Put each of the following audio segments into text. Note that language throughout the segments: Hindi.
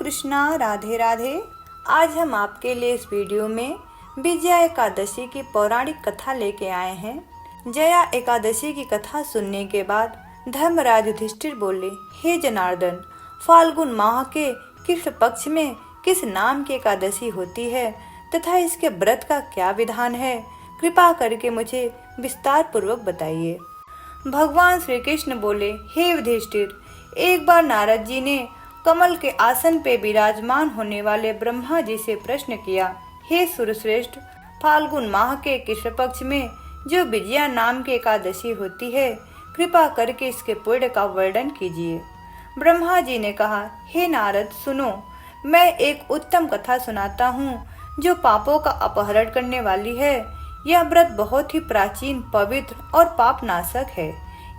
कृष्णा, राधे राधे। आज हम आपके लिए इस वीडियो में विजया एकादशी की पौराणिक कथा लेके आए हैं। जया एकादशी की कथा सुनने के बाद धर्मराज युधिष्ठिर बोले, हे जनार्दन, फाल्गुन माह के किस पक्ष में किस नाम की एकादशी होती है तथा इसके व्रत का क्या विधान है, कृपा करके मुझे विस्तार पूर्वक बताइए। भगवान श्री कृष्ण बोले, हे युधिष्ठिर, एक बार नारद जी ने कमल के आसन पे विराजमान होने वाले ब्रह्मा जी से प्रश्न किया, हे सुरश्रेष्ठ, फाल्गुन माह के कृष्ण पक्ष में जो विजया नाम की एकादशी होती है, कृपा करके इसके पुण्य का वर्णन कीजिए। ब्रह्मा जी ने कहा, हे नारद, सुनो, मैं एक उत्तम कथा सुनाता हूँ जो पापों का अपहरण करने वाली है। यह व्रत बहुत ही प्राचीन, पवित्र और पाप नाशक है।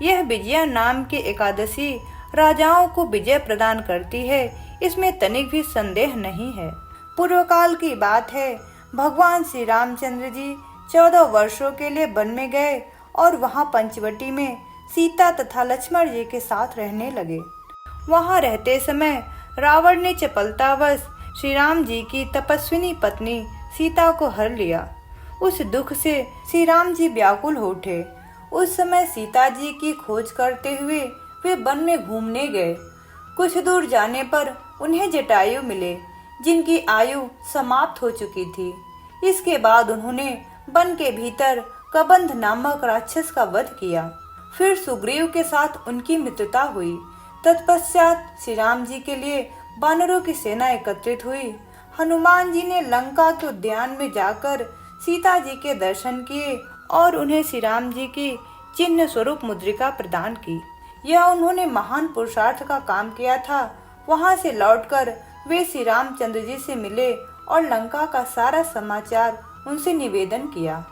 यह विजया नाम की एकादशी राजाओं को विजय प्रदान करती है, इसमें तनिक भी संदेह नहीं है। पूर्व काल की बात है, भगवान श्री रामचंद्र जी 14 वर्षों के लिए वन में गए और वहां पंचवटी में सीता तथा लक्ष्मण जी के साथ रहने लगे। वहां रहते समय रावण ने चपलतावश श्री राम जी की तपस्विनी पत्नी सीता को हर लिया। उस दुख से श्री राम जी व्याकुल हो उठे। उस समय सीता जी की खोज करते हुए वे वन में घूमने गए। कुछ दूर जाने पर उन्हें जटायु मिले, जिनकी आयु समाप्त हो चुकी थी। इसके बाद उन्होंने वन के भीतर कबंध नामक राक्षस का वध किया। फिर सुग्रीव के साथ उनकी मित्रता हुई। तत्पश्चात श्री राम जी के लिए वानरों की सेना एकत्रित हुई। हनुमान जी ने लंका के उद्यान में जाकर सीता जी के दर्शन किए और उन्हें श्री राम जी की चिन्ह स्वरूप मुद्रिका प्रदान की। यह उन्होंने महान पुरुषार्थ का काम किया था। वहां से लौटकर वे श्री रामचंद्र जी से मिले और लंका का सारा समाचार उनसे निवेदन किया।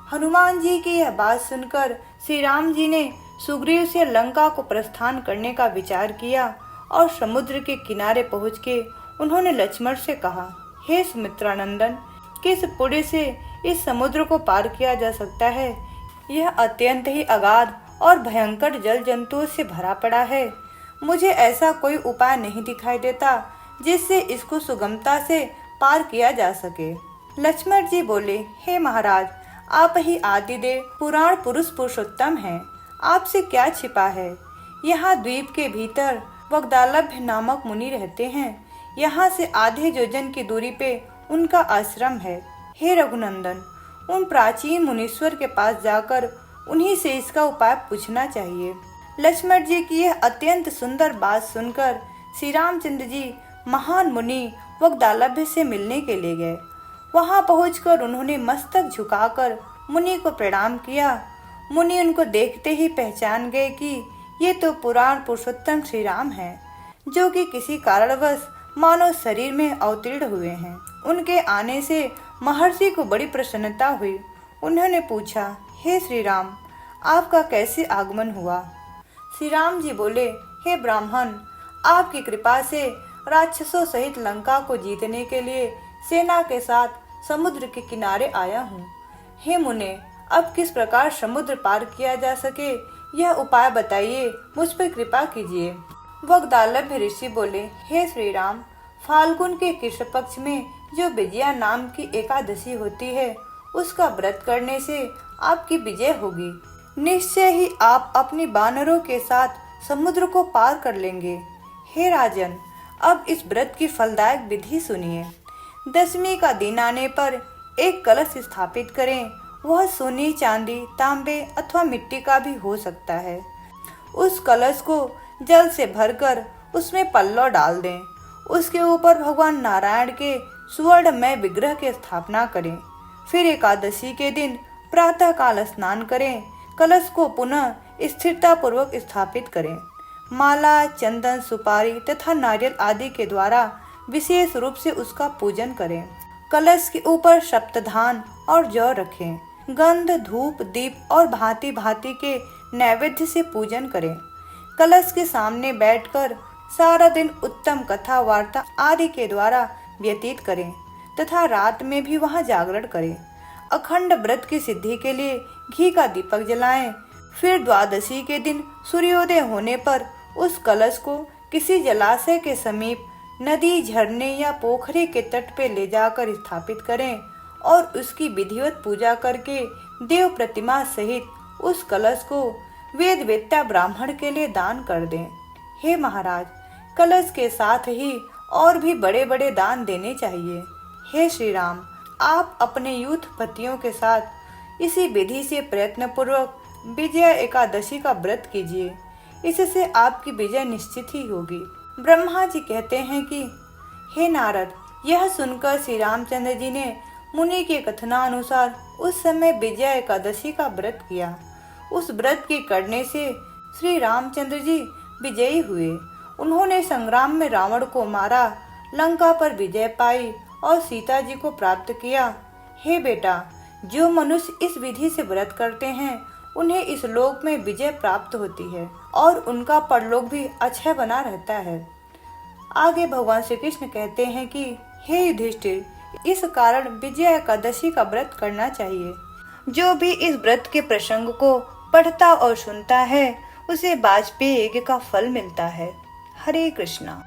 हनुमान जी की यह बात सुनकर श्री राम जी ने सुग्रीव से लंका को प्रस्थान करने का विचार किया और समुद्र के किनारे पहुँच के उन्होंने लक्ष्मण से कहा, हे सुमित्रानंदन, किस पुण्य से इस समुद्र को पार किया जा सकता है? यह अत्यंत ही अगाध और भयंकर जल जंतुओं से भरा पड़ा है। मुझे ऐसा कोई उपाय नहीं दिखाई देता जिससे इसको सुगमता से पार किया जा सके। लक्ष्मण जी बोले, हे महाराज, आप ही आदिदेव पुराण पुरुष पुरुषोत्तम हैं। आपसे क्या छिपा है? यहाँ द्वीप के भीतर वग्दालभ्य नामक मुनि रहते हैं। यहाँ से आधे योजन की दूरी पे उनका आश्रम है। हे रघुनंदन, उन प्राचीन मुनीश्वर के पास जाकर उन्हीं से इसका उपाय पूछना चाहिए। लक्ष्मण जी की यह अत्यंत सुंदर बात सुनकर श्री रामचंद्र जी महान मुनि वग्दालभ्य से मिलने के लिए गए। वहां पहुंचकर उन्होंने मस्तक झुकाकर मुनि को प्रणाम किया। मुनि उनको देखते ही पहचान गए कि ये तो पुराण पुरुषोत्तम श्री राम हैं, जो कि किसी कारणवश मानव शरीर में अवतीर्ण हुए हैं। उनके आने से महर्षि को बड़ी प्रसन्नता हुई। उन्होंने पूछा, हे श्री राम, आपका कैसे आगमन हुआ? श्री राम जी बोले, हे ब्राह्मण, आपकी कृपा से राक्षसों सहित लंका को जीतने के लिए सेना के साथ समुद्र के किनारे आया हूँ। हे मुने, अब किस प्रकार समुद्र पार किया जा सके, यह उपाय बताइए, मुझ पर कृपा कीजिए। वग्दालभ्य ऋषि बोले, हे श्री राम, फाल्गुन के कृष्ण पक्ष में जो विजया नाम की एकादशी होती है, उसका व्रत करने से आपकी विजय होगी। निश्चय ही आप अपनी वानरों के साथ समुद्र को पार कर लेंगे। हे राजन, अब इस व्रत की फलदायक विधि सुनिए। 10वीं का दिन आने पर एक कलश स्थापित करें। वह सोने, चांदी, तांबे अथवा मिट्टी का भी हो सकता है। उस कलश को जल से भरकर उसमें पल्लव डाल दें। उसके ऊपर भगवान नारायण के सुवर्णमय विग्रह की स्थापना करें। फिर एकादशी के दिन प्रातः काल स्नान करें। कलश को पुनः स्थिरता पूर्वक स्थापित करें। माला, चंदन, सुपारी तथा नारियल आदि के द्वारा विशेष रूप से उसका पूजन करें। कलश के ऊपर सप्तधान और जौ रखें। गंध, धूप, दीप और भांति भांति के नैवेद्य से पूजन करें। कलश के सामने बैठकर सारा दिन उत्तम कथा, वार्ता आदि के द्वारा व्यतीत करें तथा रात में भी वहां जागरण करें। अखंड व्रत की सिद्धि के लिए घी का दीपक जलाएं। फिर द्वादशी के दिन सूर्योदय होने पर उस कलश को किसी जलाशय के समीप नदी, झरने या पोखरे के तट पे ले जाकर स्थापित करें और उसकी विधिवत पूजा करके देव प्रतिमा सहित उस कलश को वेद वेत्ता ब्राह्मण के लिए दान कर दें। हे महाराज, कलश के साथ ही और भी बड़े बड़े दान देने चाहिए। हे श्री राम, आप अपने यूथ पतियों के साथ इसी विधि से प्रयत्न पूर्वक विजया एकादशी का व्रत कीजिए। इससे आपकी विजय निश्चित ही होगी। ब्रह्मा जी कहते हैं कि हे नारद, यह सुनकर श्री रामचंद्र जी ने मुनि के कथनानुसार उस समय विजया एकादशी का व्रत किया। उस व्रत के करने से श्री रामचंद्र जी विजयी हुए। उन्होंने संग्राम में रावण को मारा, लंका पर विजय पाई और सीता जी को प्राप्त किया। हे बेटा, जो मनुष्य इस विधि से व्रत करते हैं उन्हें इस लोक में विजय प्राप्त होती है और उनका परलोक भी अक्षय बना रहता है। आगे भगवान श्री कृष्ण कहते हैं कि हे युधिष्ठिर, इस कारण विजया एकादशी का व्रत करना चाहिए। जो भी इस व्रत के प्रसंग को पढ़ता और सुनता है उसे वाजपेयी यज्ञ का फल मिलता है। हरे कृष्णा।